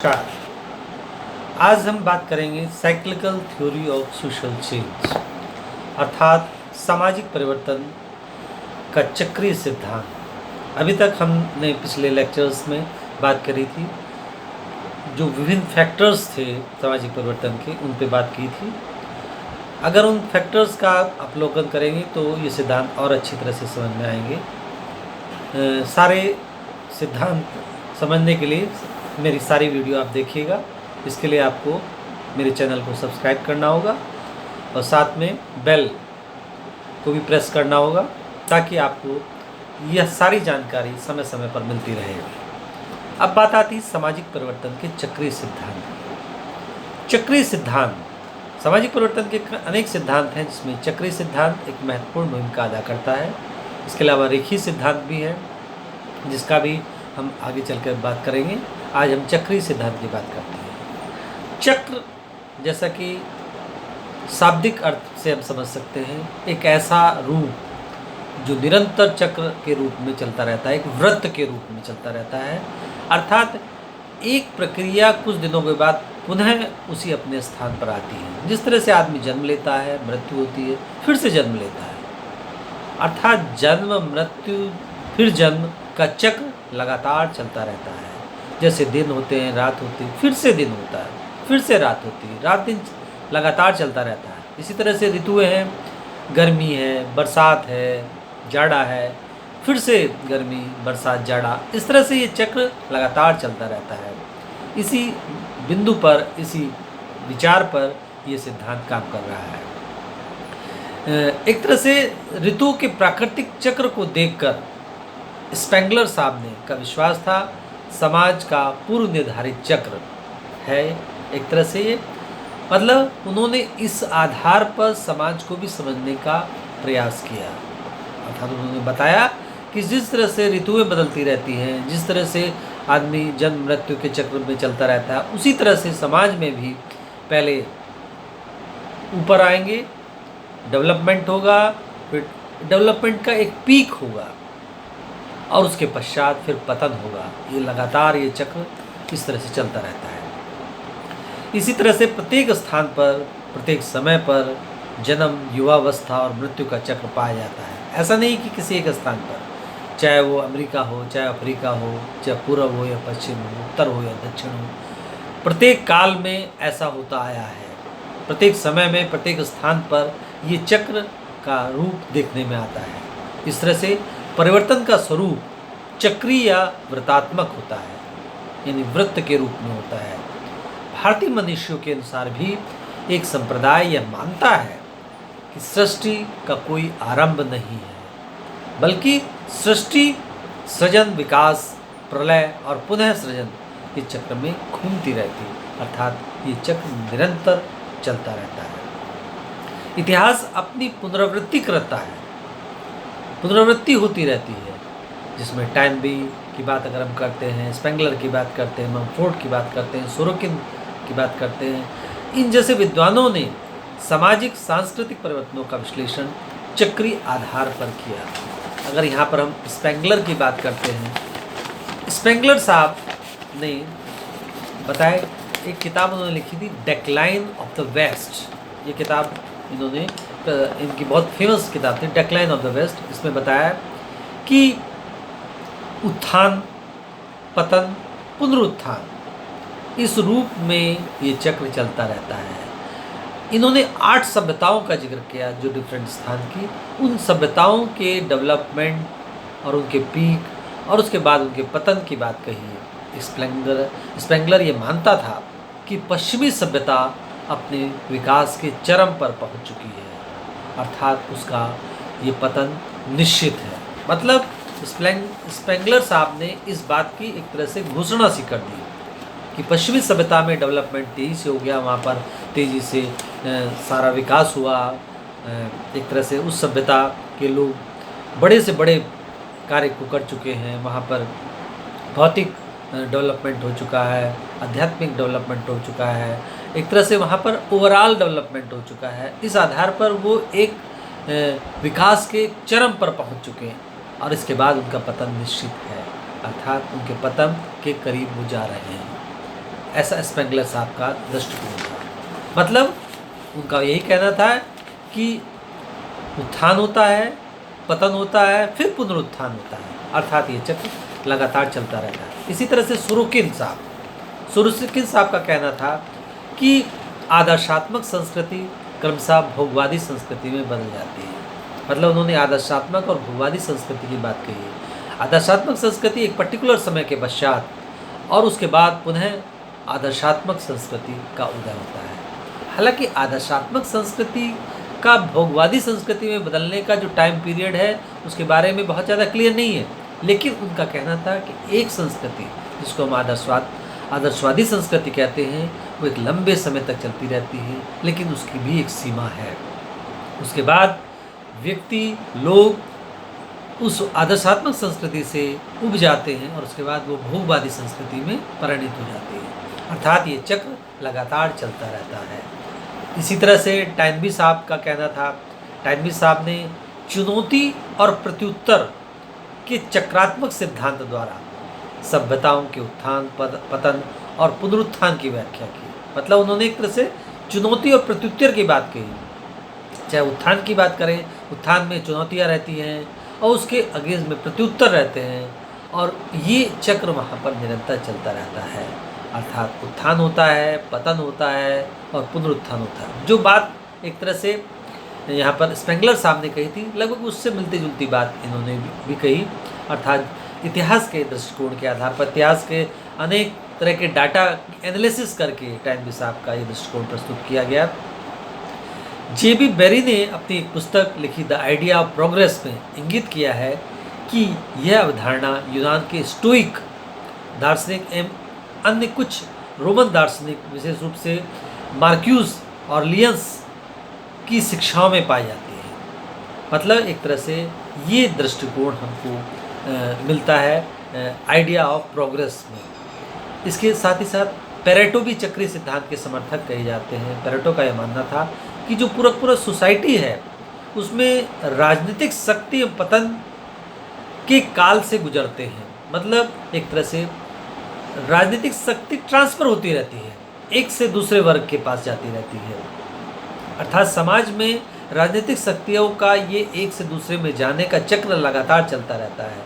नमस्कार। आज हम बात करेंगे cyclical theory of social change अर्थात सामाजिक परिवर्तन का चक्रीय सिद्धांत। अभी तक हमने पिछले लेक्चर्स में बात करी थी, जो विभिन्न फैक्टर्स थे सामाजिक परिवर्तन के, उन पे बात की थी। अगर उन फैक्टर्स का अवलोकन करेंगे तो ये सिद्धांत और अच्छी तरह से समझ में आएंगे। सारे सिद्धांत समझने के लिए मेरी सारी वीडियो आप देखिएगा। इसके लिए आपको मेरे चैनल को सब्सक्राइब करना होगा और साथ में बेल को भी प्रेस करना होगा, ताकि आपको यह सारी जानकारी समय समय पर मिलती रहे। अब बात आती सामाजिक परिवर्तन के चक्रीय सिद्धांत। चक्रीय सिद्धांत, सामाजिक परिवर्तन के अनेक सिद्धांत हैं, जिसमें चक्रीय सिद्धांत एक महत्वपूर्ण भूमिका अदा करता है। इसके अलावा रेखीय सिद्धांत भी है, जिसका भी हम आगे चलकर बात करेंगे। आज हम चक्रीय सिद्धांत की बात करते हैं। चक्र, जैसा कि शाब्दिक अर्थ से हम समझ सकते हैं, एक ऐसा रूप जो निरंतर चक्र के रूप में चलता रहता है, एक वृत्त के रूप में चलता रहता है। अर्थात एक प्रक्रिया कुछ दिनों के बाद पुनः उसी अपने स्थान पर आती है। जिस तरह से आदमी जन्म लेता है, मृत्यु होती है, फिर से जन्म लेता है, अर्थात जन्म मृत्यु फिर जन्म का चक्र लगातार चलता रहता है। जैसे दिन होते हैं, रात होती है, फिर से दिन होता है, फिर से रात होती है, रात दिन लगातार चलता रहता है। इसी तरह से ऋतुएं हैं, गर्मी है, बरसात है, जाड़ा है, फिर से गर्मी, बरसात, जाड़ा, इस तरह से ये चक्र लगातार चलता रहता है। इसी बिंदु पर, इसी विचार पर ये सिद्धांत काम कर रहा है। एक तरह से ऋतुओं के प्राकृतिक चक्र को देखकर स्पेंगलर साहब ने का विश्वास था समाज का पूर्व निर्धारित चक्र है। एक तरह से ये मतलब उन्होंने इस आधार पर समाज को भी समझने का प्रयास किया। अर्थात उन्होंने बताया कि जिस तरह से ऋतुएं बदलती रहती हैं, जिस तरह से आदमी जन्म मृत्यु के चक्र में चलता रहता है, उसी तरह से समाज में भी पहले ऊपर आएंगे, डेवलपमेंट होगा, फिर डेवलपमेंट का एक पीक होगा और उसके पश्चात फिर पतन होगा। ये लगातार ये चक्र इस तरह से चलता रहता है। इसी तरह से प्रत्येक स्थान पर, प्रत्येक समय पर जन्म, युवावस्था और मृत्यु का चक्र पाया जाता है। ऐसा नहीं कि किसी एक स्थान पर, चाहे वो अमेरिका हो, चाहे अफ्रीका हो, चाहे पूर्व हो या पश्चिम हो, उत्तर हो या दक्षिण हो, प्रत्येक काल में ऐसा होता आया है। प्रत्येक समय में, प्रत्येक स्थान पर ये चक्र का रूप देखने में आता है। इस तरह से परिवर्तन का स्वरूप चक्रीय या वृत्तात्मक होता है, यानी वृत्त के रूप में होता है। भारतीय मनुष्यों के अनुसार भी एक संप्रदाय यह मानता है कि सृष्टि का कोई आरंभ नहीं है, बल्कि सृष्टि सृजन, विकास, प्रलय और पुनः सृजन के चक्र में घूमती रहती है। अर्थात ये चक्र निरंतर चलता रहता है। इतिहास अपनी पुनरावृत्ति करता है, पुनरावृत्ति होती रहती है, जिसमें टाइमबी की बात अगर हम करते हैं, स्पेंगलर की बात करते हैं, मम्फोर्ड की बात करते हैं, सोरोकिन की बात करते हैं, इन जैसे विद्वानों ने सामाजिक सांस्कृतिक परिवर्तनों का विश्लेषण चक्रीय आधार पर किया। अगर यहाँ पर हम स्पेंगलर की बात करते हैं, स्पेंगलर साहब ने बताया, एक किताब उन्होंने लिखी थी, डेक्लाइन ऑफ द वेस्ट। ये किताब इन्होंने, इनकी बहुत फेमस किताब थी, डेक्लाइन ऑफ द वेस्ट। इसमें बताया कि उत्थान, पतन, पुनरुत्थान, इस रूप में ये चक्र चलता रहता है। इन्होंने 8 सभ्यताओं का जिक्र किया, जो डिफरेंट स्थान की, उन सभ्यताओं के डेवलपमेंट और उनके पीक और उसके बाद उनके पतन की बात कही है। स्पेंगलर ये मानता था कि पश्चिमी सभ्यता अपने विकास के चरम पर पहुंच चुकी है, अर्थात उसका ये पतन निश्चित है। मतलब स्पेंगलर साहब ने इस बात की एक तरह से घोषणा सी कर दी कि पश्चिमी सभ्यता में डेवलपमेंट तेज़ी से हो गया, वहाँ पर तेज़ी से सारा विकास हुआ। एक तरह से उस सभ्यता के लोग बड़े से बड़े कार्य को कर चुके हैं, वहाँ पर भौतिक डेवलपमेंट हो चुका है, आध्यात्मिक डेवलपमेंट हो चुका है, एक तरह से वहाँ पर ओवरऑल डेवलपमेंट हो चुका है। इस आधार पर वो एक विकास के चरम पर पहुँच चुके हैं और इसके बाद उनका पतन निश्चित है, अर्थात उनके पतन के करीब वो जा रहे हैं। ऐसा स्पेंगलर साहब का दृष्टिकोण था। मतलब उनका यही कहना था कि उत्थान होता है, पतन होता है, फिर पुनरुत्थान होता है, अर्थात ये चक्र लगातार चलता रहता है। इसी तरह से सुरुकिन साहब का कहना था कि आदर्शात्मक संस्कृति क्रमशः भोगवादी संस्कृति में बदल जाती है। मतलब उन्होंने आदर्शात्मक और भोगवादी संस्कृति की बात कही है। आदर्शात्मक संस्कृति एक पर्टिकुलर समय के पश्चात और उसके बाद पुनः आदर्शात्मक संस्कृति का उदय होता है। हालांकि आदर्शात्मक संस्कृति का भोगवादी संस्कृति में बदलने का जो टाइम पीरियड है उसके बारे में बहुत ज़्यादा क्लियर नहीं है, लेकिन उनका कहना था कि एक संस्कृति जिसको हम आदर्शवादी संस्कृति कहते हैं वो एक लंबे समय तक चलती रहती है, लेकिन उसकी भी एक सीमा है। उसके बाद व्यक्ति लोग उस आदर्शात्मक संस्कृति से उब जाते हैं और उसके बाद वो भोगवादी संस्कृति में परिणित हो जाते हैं, अर्थात ये चक्र लगातार चलता रहता है। इसी तरह से टैनबी साहब का कहना था, टैनबी साहब ने चुनौती और प्रत्युत्तर के चक्रात्मक सिद्धांत द्वारा सभ्यताओं के उत्थान, पतन और पुनरुत्थान की व्याख्या की। मतलब उन्होंने एक तरह से चुनौती और प्रत्युत्तर की बात कही। चाहे उत्थान की बात करें, उत्थान में चुनौतियाँ रहती हैं और उसके अगेंस्ट में प्रत्युत्तर रहते हैं, और ये चक्र वहाँ पर निरंतर चलता रहता है। अर्थात उत्थान होता है, पतन होता है और पुनरुत्थान होता है। जो बात एक तरह से यहाँ पर स्पेंगलर साहब ने कही थी, लगभग उससे मिलती जुलती बात इन्होंने भी कही। अर्थात इतिहास के दृष्टिकोण के आधार पर, इतिहास के अनेक तरह के डाटा एनालिसिस करके टैनबी साहब का ये दृष्टिकोण प्रस्तुत किया गया। J.B. बेरी ने अपनी एक पुस्तक लिखी द आइडिया ऑफ प्रोग्रेस में इंगित किया है कि यह अवधारणा यूनान के स्टोइक दार्शनिक एवं अन्य कुछ रोमन दार्शनिक, विशेष रूप से मार्क्यूस और लियंस की शिक्षाओं में पाई जाती है। मतलब एक तरह से ये दृष्टिकोण हमको मिलता है आइडिया ऑफ प्रोग्रेस में। इसके साथ ही साथ पेरेटो भी चक्रीय सिद्धांत के समर्थक कहे जाते हैं। पेरेटो का यह मानना था कि जो पूरा सोसाइटी है उसमें राजनीतिक शक्ति और पतन के काल से गुजरते हैं। मतलब एक तरह से राजनीतिक शक्ति ट्रांसफ़र होती रहती है, एक से दूसरे वर्ग के पास जाती रहती है। अर्थात समाज में राजनीतिक शक्तियों का ये एक से दूसरे में जाने का चक्र लगातार चलता रहता है,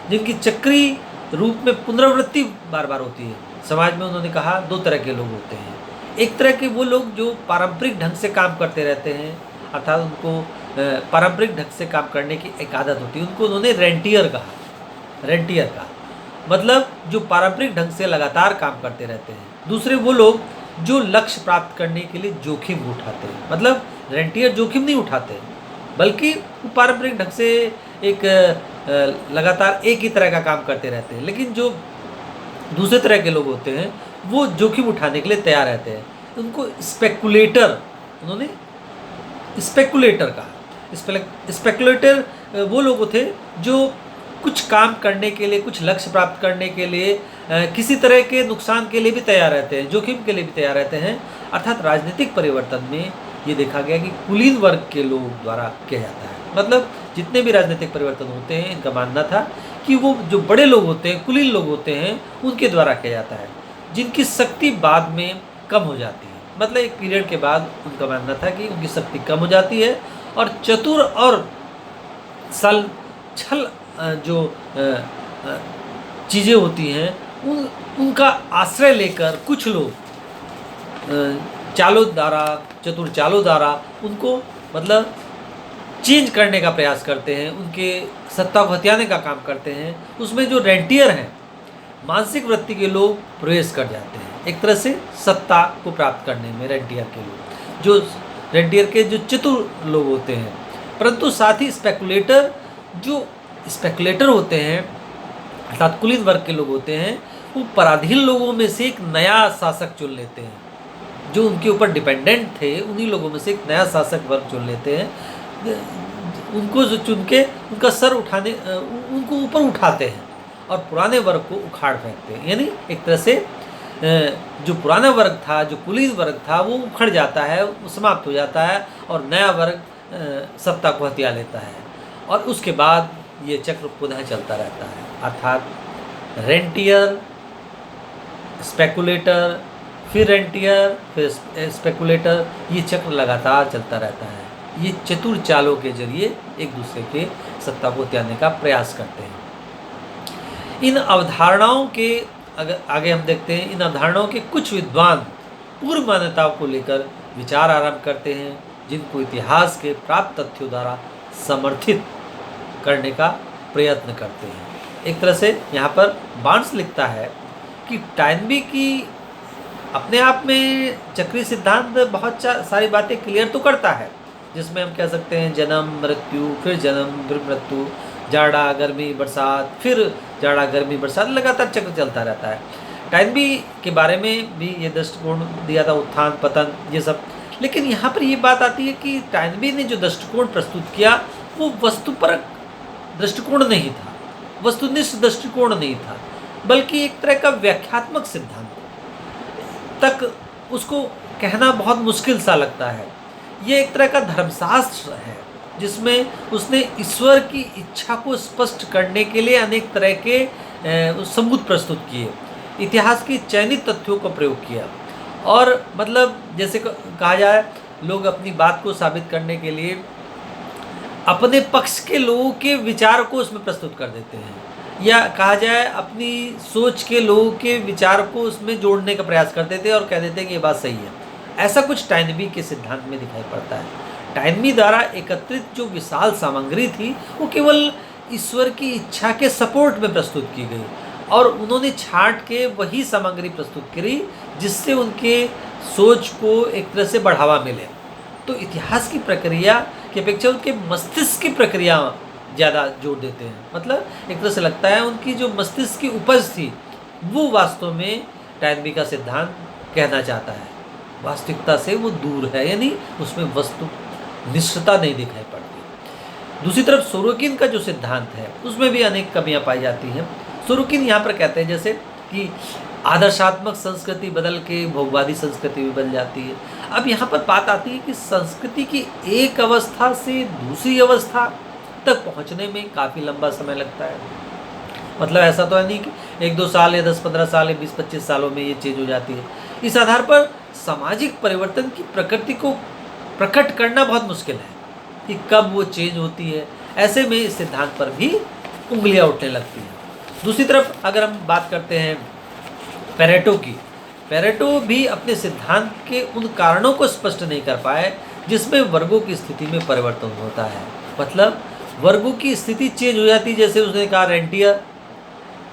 जिनकी चक्रीय रूप में पुनरावृत्ति बार बार होती है। समाज में उन्होंने कहा दो तरह के लोग होते हैं। एक तरह के वो लोग जो पारंपरिक ढंग से काम करते रहते हैं, अर्थात उनको पारंपरिक ढंग से काम करने की एक आदत होती है, उनको उन्होंने रेंटियर कहा। मतलब जो पारंपरिक ढंग से लगातार काम करते रहते हैं। दूसरे वो लोग जो लक्ष्य प्राप्त करने के लिए जोखिम उठाते हैं। मतलब रेंटियर जोखिम नहीं उठाते, बल्कि वो पारंपरिक ढंग से एक लगातार एक ही तरह का काम करते रहते हैं। लेकिन जो दूसरे तरह के लोग होते हैं वो जोखिम उठाने के लिए तैयार रहते हैं। उनको उन्होंने स्पेकुलेटर कहा। स्पेकुलेटर वो लोग थे जो कुछ काम करने के लिए, कुछ लक्ष्य प्राप्त करने के लिए किसी तरह के नुकसान के लिए भी तैयार रहते हैं, जोखिम के लिए भी तैयार रहते हैं। अर्थात राजनीतिक परिवर्तन में ये देखा गया कि कुलीन वर्ग के लोग द्वारा किया जाता है। मतलब जितने भी राजनीतिक परिवर्तन होते हैं, इनका मानना था कि वो जो बड़े लोग होते हैं, कुलीन लोग होते हैं, उनके द्वारा किया जाता है, जिनकी शक्ति बाद में कम हो जाती है। मतलब एक पीरियड के बाद उनका मानना था कि उनकी शक्ति कम हो जाती है और चतुर और छल जो चीज़ें होती हैं उनका आश्रय लेकर कुछ लोग चतुर चालों द्वारा उनको मतलब चेंज करने का प्रयास करते हैं, उनके सत्ता को हथियाने का काम करते हैं। उसमें जो रेंटियर हैं, मानसिक वृत्ति के लोग प्रवेश कर जाते हैं एक तरह से सत्ता को प्राप्त करने में। रेंटियर के जो चतुर लोग होते हैं, परंतु साथ ही स्पेकुलेटर होते हैं, अर्थात कुलीन वर्ग के लोग होते हैं, वो पराधीन लोगों में से एक नया शासक चुन लेते हैं। जो उनके ऊपर डिपेंडेंट थे, उन्हीं लोगों में से एक नया शासक वर्ग चुन लेते हैं। उनको जो चुन के उनका सर उनको ऊपर उठाते हैं और पुराने वर्ग को उखाड़ फेंकते हैं। यानी एक तरह से जो पुराना वर्ग था, जो कुलीन वर्ग था, वो उखड़ जाता है, वो समाप्त हो जाता है और नया वर्ग सत्ता को हथिया लेता है। और उसके बाद ये चक्र पुनः चलता रहता है। अर्थात रेंटियर, स्पेकुलेटर, फिर रेंटियर, फिर स्पेकुलेटर, ये चक्र लगातार चलता रहता है। ये चतुर चालों के जरिए एक दूसरे के सत्ता को त्यागने का प्रयास करते हैं। इन अवधारणाओं के अगर आगे हम देखते हैं, इन अवधारणाओं के कुछ विद्वान पूर्व मान्यताओं को लेकर विचार आरंभ करते हैं, जिनको इतिहास के प्राप्त तथ्यों द्वारा समर्थित करने का प्रयत्न करते हैं। एक तरह से यहाँ पर बार्न्स लिखता है कि टाइनबी की अपने आप में चक्रीय सिद्धांत बहुत सारी बातें क्लियर तो करता है, जिसमें हम कह सकते हैं जन्म मृत्यु, फिर जन्म फिर मृत्यु, जाड़ा गर्मी बरसात, फिर जाड़ा गर्मी बरसात, लगातार चक्र चलता रहता है। टाइनबी के बारे में भी ये दृष्टिकोण दिया था, उत्थान पतन ये सब। लेकिन यहाँ पर ये बात आती है कि टाइनबी ने जो दृष्टिकोण प्रस्तुत किया वो वस्तुपरक दृष्टिकोण नहीं था, वस्तुनिष्ठ दृष्टिकोण नहीं था, बल्कि एक तरह का व्याख्यात्मक सिद्धांत तक उसको कहना बहुत मुश्किल सा लगता है। ये एक तरह का धर्मशास्त्र है जिसमें उसने ईश्वर की इच्छा को स्पष्ट करने के लिए अनेक तरह के सबूत प्रस्तुत किए, इतिहास की चयनित तथ्यों का प्रयोग किया, और मतलब जैसे कहा जाए लोग अपनी बात को साबित करने के लिए अपने पक्ष के लोगों के विचार को उसमें प्रस्तुत कर देते हैं, या कहा जाए अपनी सोच के लोगों के विचार को उसमें जोड़ने का प्रयास कर देते हैं और कह देते हैं कि ये बात सही है। ऐसा कुछ टाइनबी के सिद्धांत में दिखाई पड़ता है। टाइनबी द्वारा एकत्रित जो विशाल सामग्री थी वो केवल ईश्वर की इच्छा के सपोर्ट में प्रस्तुत की गई, और उन्होंने छांट के वही सामग्री प्रस्तुत करी जिससे उनके सोच को एक तरह से बढ़ावा मिले। तो इतिहास की प्रक्रिया की अपेक्षा उनके मस्तिष्क की प्रक्रिया ज़्यादा जोर देते हैं। मतलब एक तरह से लगता है उनकी जो मस्तिष्क की उपज थी वो वास्तव में टाइनबी का सिद्धांत कहना चाहता है, वास्तविकता से वो दूर है, यानी उसमें वस्तु निष्ठता नहीं दिखाई पड़ती। दूसरी तरफ सोरोकिन का जो सिद्धांत है उसमें भी अनेक कमियां पाई जाती हैं। सोरोकिन यहाँ पर कहते हैं जैसे कि आदर्शात्मक संस्कृति बदल के भोगवादी संस्कृति भी बन जाती है। अब यहाँ पर बात आती है कि संस्कृति की एक अवस्था से दूसरी अवस्था तक पहुँचने में काफ़ी लंबा समय लगता है। मतलब ऐसा तो है नहीं कि 1-2 साल या 10-15 साल या 20-25 सालों में ये चेंज हो जाती है। इस आधार पर सामाजिक परिवर्तन की प्रकृति को प्रकट करना बहुत मुश्किल है कि कब वो चेंज होती है। ऐसे में इस सिद्धांत पर भी उंगलियां उठने लगती हैं। दूसरी तरफ अगर हम बात करते हैं पेरेटो की, पेरेटो भी अपने सिद्धांत के उन कारणों को स्पष्ट नहीं कर पाए जिसमें वर्गों की स्थिति में परिवर्तन होता है। मतलब वर्गों की स्थिति चेंज हो जाती है, जैसे उसने कहा रेंटियर।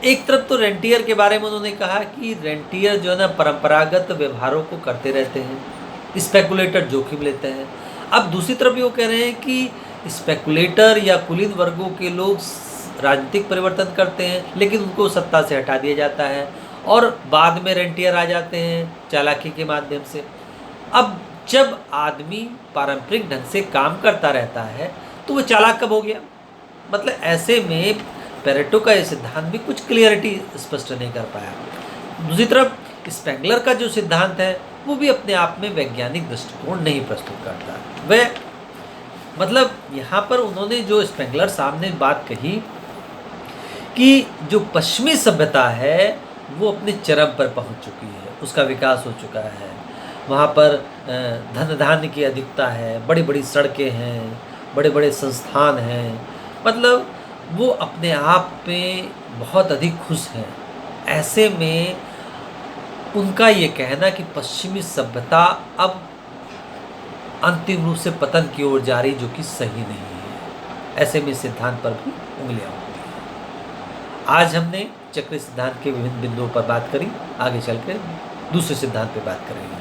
एक तरफ तो रेंटियर के बारे में उन्होंने कहा कि रेंटियर जो है ना परंपरागत व्यवहारों को करते रहते हैं, स्पेकुलेटर जोखिम लेते हैं। अब दूसरी तरफ ये वो कह रहे हैं कि स्पेकुलेटर या कुलीन वर्गों के लोग राजनीतिक परिवर्तन करते हैं लेकिन उनको सत्ता से हटा दिया जाता है, और बाद में रेंटियर आ जाते हैं चालाकी के माध्यम से। अब जब आदमी पारंपरिक ढंग से काम करता रहता है तो वो चालाक कब हो गया? मतलब ऐसे में पेरेटो का ये सिद्धांत भी कुछ क्लियरिटी स्पष्ट नहीं कर पाया। दूसरी तरफ स्पेंगलर का जो सिद्धांत है वो भी अपने आप में वैज्ञानिक दृष्टिकोण नहीं प्रस्तुत करता। वह मतलब यहाँ पर उन्होंने जो स्पेंगलर साहब ने बात कही कि जो पश्चिमी सभ्यता है वो अपने चरम पर पहुँच चुकी है, उसका विकास हो चुका है, वहाँ पर धन धान्य की अधिकता है, बड़ी बड़ी सड़कें हैं, बड़े बड़े संस्थान हैं, मतलब वो अपने आप में बहुत अधिक खुश हैं। ऐसे में उनका ये कहना कि पश्चिमी सभ्यता अब अंतिम रूप से पतन की ओर जा रही, जो कि सही नहीं है। ऐसे में सिद्धांत पर भी उंगलियां उठती हैं। आज हमने चक्रीय सिद्धांत के विभिन्न बिंदुओं पर बात करी, आगे चलकर दूसरे सिद्धांत पर बात करेंगे।